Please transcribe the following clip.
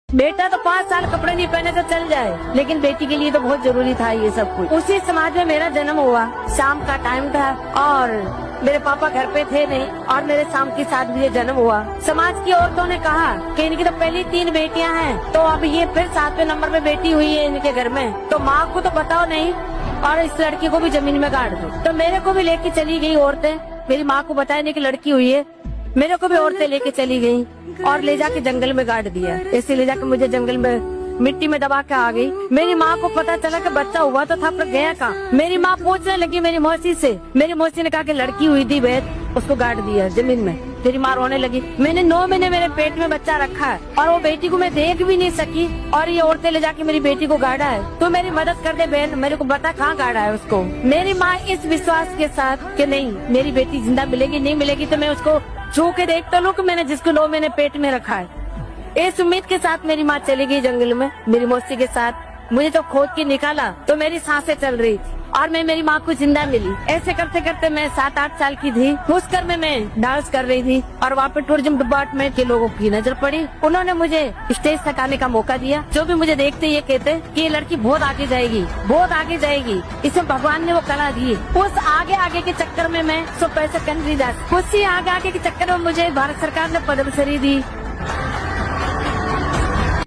बेटा तो 5 साल कपड़े नहीं पहने तो चल जाए, लेकिन बेटी के लिए तो बहुत जरूरी था ये सब कुछ। उसी समाज में मेरा जन्म हुआ, शाम का टाइम था और मेरे पापा घर पे थे नहीं और मेरे शाम के साथ भी ये जन्म हुआ। समाज की औरतों ने कहा कि इनकी तो पहली 3 बेटियां हैं, तो अब ये फिर 7वें नंबर पे बेटी हुई है इनके घर में, तो माँ को तो बताओ नहीं और इस लड़की को भी जमीन में गाड़ दो। तो मेरे को भी लेके चली गई औरतें, मेरी माँ को बताया नहीं कि लड़की हुई है, मेरे को भी औरतें लेके चली गई और ले जाके जंगल में गाड़ दिया। ऐसे ले जाके मुझे जंगल में मिट्टी में दबा के आ गई। मेरी माँ को पता चला कि बच्चा हुआ तो था पर गया कहाँ। मेरी माँ पूछने लगी मेरी मौसी से, मेरी मौसी ने कहा कि लड़की हुई थी बेद, उसको गाड़ दिया जमीन में। मेरी माँ रोने लगी। मैंने 9 महीने मेरे पेट में बच्चा रखा है और वो बेटी को मैं देख भी नहीं सकी और ये औरतें ले जाके मेरी बेटी को गाड़ा है। तो मेरी मदद कर दे बहन, मेरे को बता कहाँ गाड़ा है उसको। मेरी माँ इस विश्वास के साथ कि नहीं मेरी बेटी जिंदा मिलेगी, नहीं मिलेगी तो मैं उसको छू के देख तो लूं कि मैंने जिसको 9 महीने पेट में रखा है। इस उम्मीद के साथ मेरी माँ चली गई जंगल में मेरी मौसी के साथ। मुझे तो खोद के निकाला तो मेरी सांसें चल रही थी और मैं मेरी माँ को जिंदा मिली। ऐसे करते करते मैं 7-8 साल की थी। उस घर में मैं डांस कर रही थी और वहाँ पे टूरिज्म डिपार्टमेंट के लोगों की नजर पड़ी। उन्होंने मुझे स्टेज तक आने का मौका दिया। जो भी मुझे देखते ये कहते कि ये लड़की बहुत आगे जाएगी, बहुत आगे जाएगी, इसमें भगवान ने वो कला दी। उस आगे आगे के चक्कर में मैं 100 पैसे कहीं नहीं जा। उसी आगे आगे के चक्कर में मुझे भारत सरकार ने पद्मश्री दी,